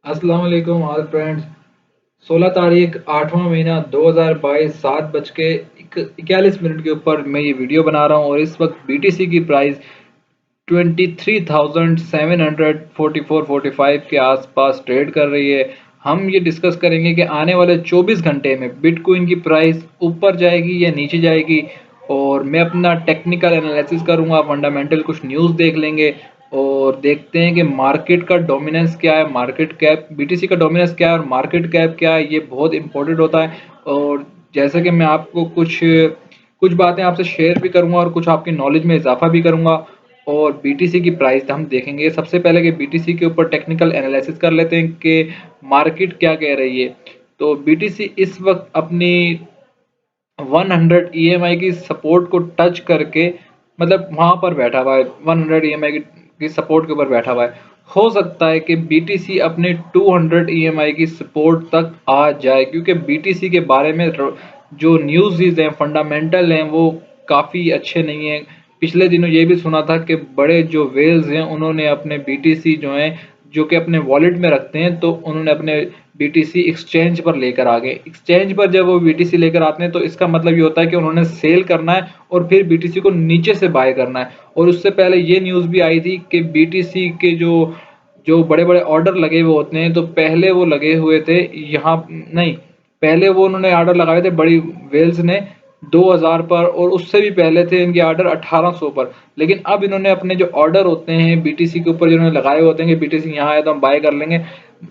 अस्सलाम वालेकुम all friends. 16 तारीख 8वां महीना 2022 7:41 के ऊपर मैं ये वीडियो बना रहा हूँ और इस वक्त बीटीसी की प्राइस 23,744.45 के आसपास ट्रेड कर रही है। हम ये डिस्कस करेंगे कि आने वाले 24 घंटे में बिटकॉइन की प्राइस ऊपर जाएगी या नीचे जाएगी, और मैं अपना टेक्निकल एनालिसिस करूंगा, फंडामेंटल कुछ न्यूज़ देख लेंगे और देखते हैं कि मार्केट का डोमिनेंस क्या है, मार्केट कैप बीटीसी का डोमिनेंस क्या है और मार्केट कैप क्या है। ये बहुत इंपॉर्टेंट होता है। और जैसे कि मैं आपको कुछ कुछ बातें आपसे शेयर भी करूंगा और कुछ आपकी नॉलेज में इजाफा भी करूंगा। और बीटीसी की प्राइस हम देखेंगे। सबसे पहले कि बीटीसी के ऊपर टेक्निकल एनालिसिस कर लेते हैं कि मार्केट क्या कह रही है। तो बीटीसी इस वक्त अपनी 100 ईएमआई की सपोर्ट को टच करके, मतलब वहां पर बैठा हुआ है, 100 ईएमआई की सपोर्ट के ऊपर बैठा हुआ है। हो सकता है कि बीटीसी अपने 200 ईएमआई की सपोर्ट तक आ जाए, क्योंकि बीटीसी के बारे में जो न्यूज़ हैं, फंडामेंटल हैं, वो काफ़ी अच्छे नहीं हैं। पिछले दिनों ये भी सुना था कि बड़े जो वेल्स हैं उन्होंने अपने बीटीसी जो हैं, जो कि अपने वॉलेट में रखते हैं, तो उन्होंने अपने बीटीसी एक्सचेंज पर लेकर आ गए। एक्सचेंज पर जब वो बीटीसी लेकर आते हैं तो इसका मतलब ये होता है कि उन्होंने सेल करना है और फिर बीटीसी को नीचे से बाय करना है। और उससे पहले ये न्यूज़ भी आई थी कि बीटीसी के जो जो बड़े बड़े ऑर्डर लगे हुए होते हैं, तो पहले वो लगे हुए थे यहाँ नहीं, पहले वो उन्होंने ऑर्डर लगाए थे बड़ी वेल्स ने 2000 पर, और उससे भी पहले थे इनके ऑर्डर 1800 पर। लेकिन अब इन्होंने अपने जो ऑर्डर होते हैं बीटीसी के ऊपर जिन्होंने लगाए होते हैं कि बीटीसी यहाँ आया तो हम बाय कर लेंगे,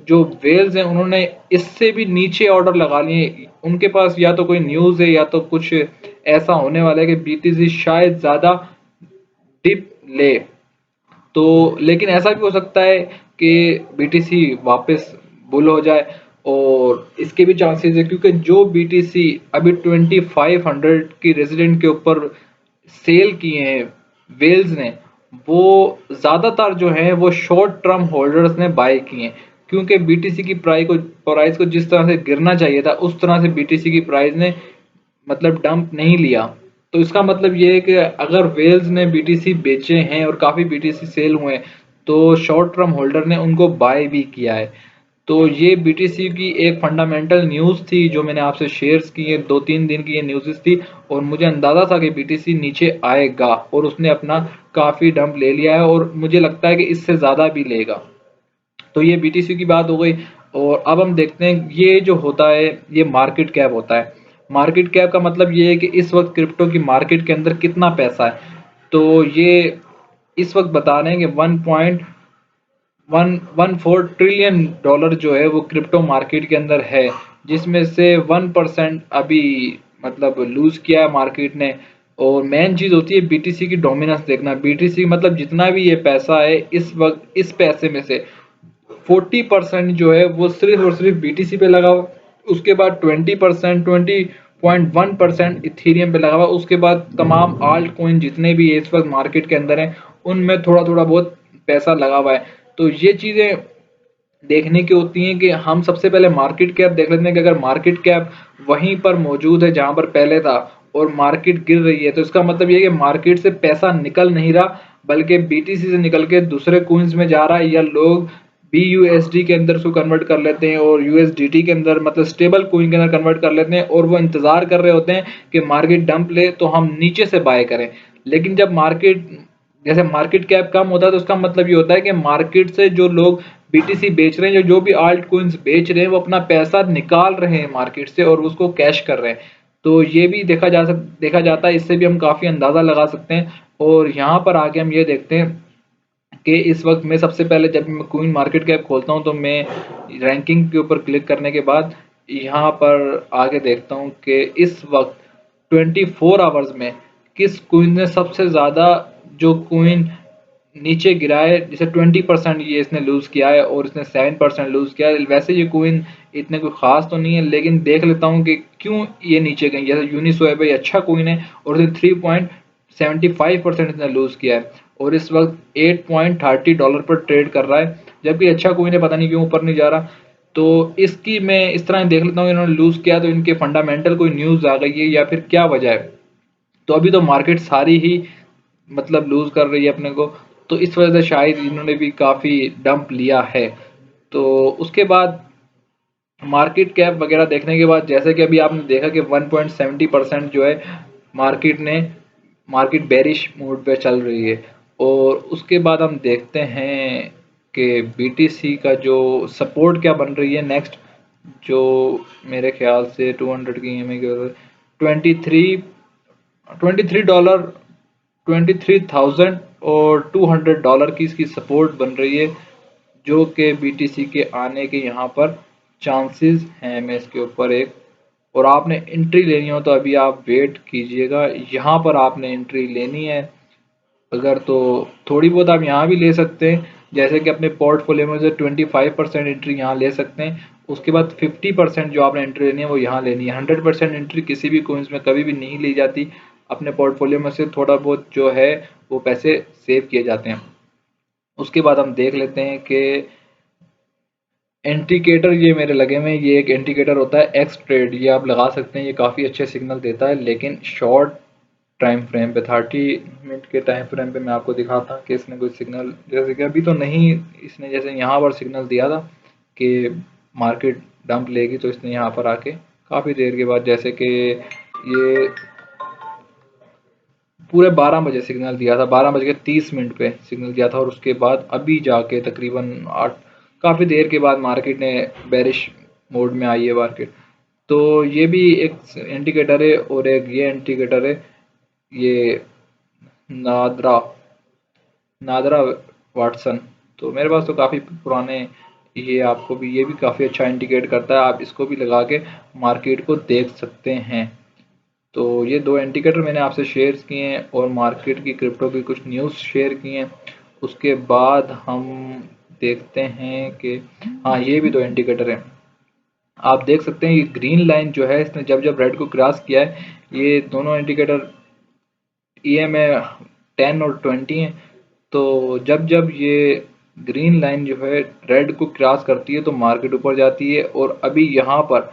जो वेल्स हैं उन्होंने इससे भी नीचे ऑर्डर लगा लिए। उनके पास या तो कोई न्यूज़ है या तो कुछ ऐसा होने वाला है कि बीटीसी शायद ज़्यादा डिप ले। तो लेकिन ऐसा भी हो सकता है कि बीटीसी वापस बुल हो जाए, और इसके भी चांसेस है, क्योंकि जो बीटीसी अभी 2500 की रेजिडेंट के ऊपर सेल किए हैं वेल्स ने, वो ज़्यादातर जो हैं वो शॉर्ट टर्म होल्डर्स ने बाय किए हैं। क्योंकि बीटीसी की प्राइस को जिस तरह से गिरना चाहिए था उस तरह से बीटीसी की प्राइस ने मतलब डंप नहीं लिया। तो इसका मतलब ये है कि अगर वेल्स ने बीटीसी बेचे हैं और काफ़ी बीटीसी सेल हुए हैं, तो शॉर्ट टर्म होल्डर ने उनको बाय भी किया है। तो ये बीटीसी की एक फंडामेंटल न्यूज़ थी जो मैंने आपसे शेयर्स की है, 2-3 दिन की ये न्यूज़ थी, और मुझे अंदाज़ा था कि बीटीसी नीचे आएगा, और उसने अपना काफ़ी डंप ले लिया है और मुझे लगता है कि इससे ज़्यादा भी लेगा। तो ये बीटीसी की बात हो गई। और अब हम देखते हैं ये जो होता है ये मार्केट कैप होता है। मार्केट कैप का मतलब ये है कि इस वक्त क्रिप्टो की मार्केट के अंदर कितना पैसा है। तो ये इस वक्त बता रहे हैं कि 1.114 ट्रिलियन डॉलर जो है वो क्रिप्टो मार्केट के अंदर है, जिसमें से 1% अभी मतलब लूज किया है मार्केट ने। और मेन चीज़ होती है बीटीसी की डोमिनेंस देखना। बीटीसी मतलब जितना भी ये पैसा है इस वक्त, इस पैसे में से 40% जो है वो सिर्फ और सिर्फ बीटीसी पे लगा हुआ, उसके बाद 20% 20.1% इथेरियम पे लगा हुआ, उसके बाद तमाम आल्ट कॉइन जितने भी इस वक्त मार्केट के अंदर हैं उनमें थोड़ा थोड़ा बहुत पैसा लगा हुआ है। तो ये चीज़ें देखने की होती हैं कि हम सबसे पहले मार्केट कैप देख लेते हैं कि अगर मार्केट कैप वहीं पर मौजूद है जहां पर पहले था और मार्केट गिर रही है, तो इसका मतलब ये है कि मार्केट से पैसा निकल नहीं रहा, बल्कि बीटीसी से निकल के दूसरे कोइंस में जा रहा है, या लोग बीयूएसडी के अंदर उसको कन्वर्ट कर लेते हैं और यूएसडीटी के अंदर मतलब स्टेबल कोइन के अंदर कन्वर्ट कर लेते हैं, और वो इंतजार कर रहे होते हैं कि मार्केट डंप ले तो हम नीचे से बाय करें। लेकिन जब मार्केट जैसे मार्केट कैप कम होता है तो उसका मतलब ये होता है कि मार्केट से जो लोग बीटीसी बेच रहे हैं, जो जो भी आल्ट कोइंस बेच रहे हैं, वो अपना पैसा निकाल रहे हैं मार्केट से और उसको कैश कर रहे हैं। तो ये भी देखा जाता है, इससे भी हम काफ़ी अंदाज़ा लगा सकते हैं। और यहाँ पर आगे हम ये देखते हैं कि इस वक्त मैं सबसे पहले जब मैं कोइन मार्केट कैप खोलता हूँ तो मैं रैंकिंग के ऊपर क्लिक करने के बाद यहाँ पर आगे देखता हूँ कि इस वक्त 24 आवर्स में किस कोइन ने सबसे ज़्यादा जो कोइन नीचे गिरा है। जैसे 20% ये इसने लूज़ किया है और इसने 7% लूज़ किया है। वैसे ये कोइन इतने कोई ख़ास तो नहीं है, लेकिन देख लेता हूँ कि क्यों ये नीचे गई। जैसे यूनिस्वैप है, ये अच्छा कोइन है और इसने 3.75% इसने लूज़ किया है और इस वक्त $8.30 पर ट्रेड कर रहा है, जबकि अच्छा कोइन है, पता नहीं क्यों ऊपर नहीं जा रहा। तो इसकी मैं इस तरह देख लेता हूँ, इन्होंने लूज़ किया तो इनके फंडामेंटल कोई न्यूज़ आ गई है या फिर क्या वजह है। तो अभी तो मार्केट सारी ही मतलब लूज़ कर रही है अपने को, तो इस वजह से शायद इन्होंने भी काफ़ी डंप लिया है। तो उसके बाद मार्केट कैप वगैरह देखने के बाद जैसे कि अभी आपने देखा कि 1.70% जो है मार्केट बेरिश मोड पे चल रही है। और उसके बाद हम देखते हैं कि बीटीसी का जो सपोर्ट क्या बन रही है नेक्स्ट, जो मेरे ख्याल से 200 की EMA के 23 $23 23,000 और $200 की इसकी सपोर्ट बन रही है, जो कि बीटीसी के आने के यहाँ पर चांसेस हैं। मैं इसके ऊपर एक, और आपने एंट्री लेनी हो तो अभी आप वेट कीजिएगा, यहाँ पर आपने एंट्री लेनी है। अगर तो थोड़ी बहुत आप यहाँ भी ले सकते हैं, जैसे कि अपने पोर्टफोलियो में से 25% एंट्री यहाँ ले सकते हैं। उसके बाद 50% जो आपने एंट्री लेनी है वो यहाँ लेनी है। 100% एंट्री किसी भी कोइंस में कभी भी नहीं ली जाती। अपने पोर्टफोलियो में से थोड़ा बहुत जो है वो पैसे सेव किए जाते हैं। उसके बाद हम देख लेते हैं कि इंडिकेटर ये मेरे लगे हुए हैं। ये एक इंडिकेटर होता है एक्स ट्रेड, ये आप लगा सकते हैं, ये काफ़ी अच्छे सिग्नल देता है, लेकिन शॉर्ट टाइम फ्रेम पे 30 मिनट के टाइम फ्रेम पे मैं आपको दिखाता कि इसने कोई सिग्नल, जैसे कि अभी तो नहीं, इसने जैसे यहाँ पर सिग्नल दिया था कि मार्केट डंप लेगी, तो इसने यहाँ पर आके काफ़ी देर के बाद, जैसे कि ये पूरे 12 बजे सिग्नल दिया था, 12:30 पे सिग्नल दिया था, और उसके बाद अभी जाके तकरीबन 8, काफ़ी देर के बाद मार्केट ने बेरिश मोड में आई है मार्केट। तो ये भी एक इंडिकेटर है, और एक ये इंडिकेटर है, ये नादरा नादरा वाटसन। तो मेरे पास तो काफ़ी पुराने, ये आपको भी, ये भी काफ़ी अच्छा इंडिकेट करता है, आप इसको भी लगा के मार्केट को देख सकते हैं। तो ये दो इंडिकेटर मैंने आपसे शेयर किए हैं, और मार्केट की क्रिप्टो की कुछ न्यूज़ शेयर किए हैं। उसके बाद हम देखते हैं कि हाँ, ये भी दो इंडिकेटर हैं। आप देख सकते हैं ये ग्रीन लाइन जो है, इसने जब जब रेड को क्रॉस किया है, ये दोनों इंडिकेटर EMA 10 और 20 हैं। तो जब जब ये ग्रीन लाइन जो है रेड को क्रॉस करती है तो मार्केट ऊपर जाती है, और अभी यहाँ पर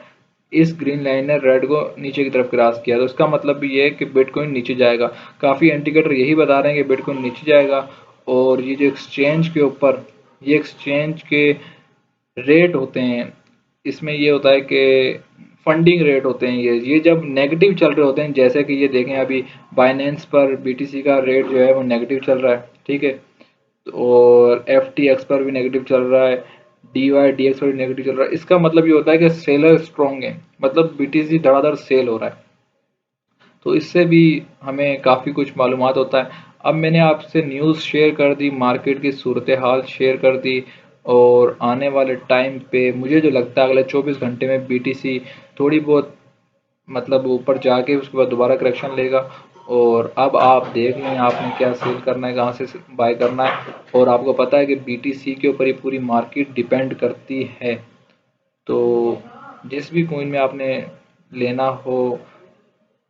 इस ग्रीन लाइन ने रेड को नीचे की तरफ क्रॉस किया, तो इसका मतलब भी ये है कि बिटकॉइन नीचे जाएगा। काफ़ी इंडिकेटर यही बता रहे हैं कि बिटकॉइन नीचे जाएगा। और ये जो एक्सचेंज के ऊपर, ये एक्सचेंज के रेट होते हैं, इसमें ये होता है कि फंडिंग रेट होते हैं, ये जब नेगेटिव चल रहे होते हैं, जैसे कि ये देखें अभी बाइनेंस पर बीटीसी का रेट जो है वो नेगेटिव चल रहा है, ठीक है, और FTX पर भी नेगेटिव चल रहा है, DYDX पर भी नेगेटिव चल रहा है। इसका मतलब ये होता है कि सेलर स्ट्रॉन्ग है, मतलब बीटीसी धड़ाधड़ सेल हो रहा है। तो इससे भी हमें काफ़ी कुछ मालूमात होता है। अब मैंने आपसे न्यूज़ शेयर कर दी, मार्केट की सूरत हाल शेयर कर दी, और आने वाले टाइम पे मुझे जो लगता है अगले 24 घंटे में बीटीसी थोड़ी बहुत, मतलब ऊपर जाके उसके बाद दोबारा करेक्शन लेगा। और अब आप देख लें आपने क्या सेल करना है, कहाँ से बाय करना है, और आपको पता है कि बीटीसी के ऊपर ही पूरी मार्केट डिपेंड करती है। तो जिस भी कोइन में आपने लेना हो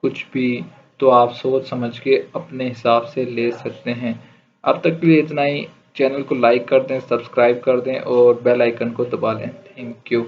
कुछ भी, तो आप सोच समझ के अपने हिसाब से ले सकते हैं। अब तक के लिए इतना ही। चैनल को लाइक कर दें, सब्सक्राइब कर दें, और बेल आइकन को दबा लें। Thank you.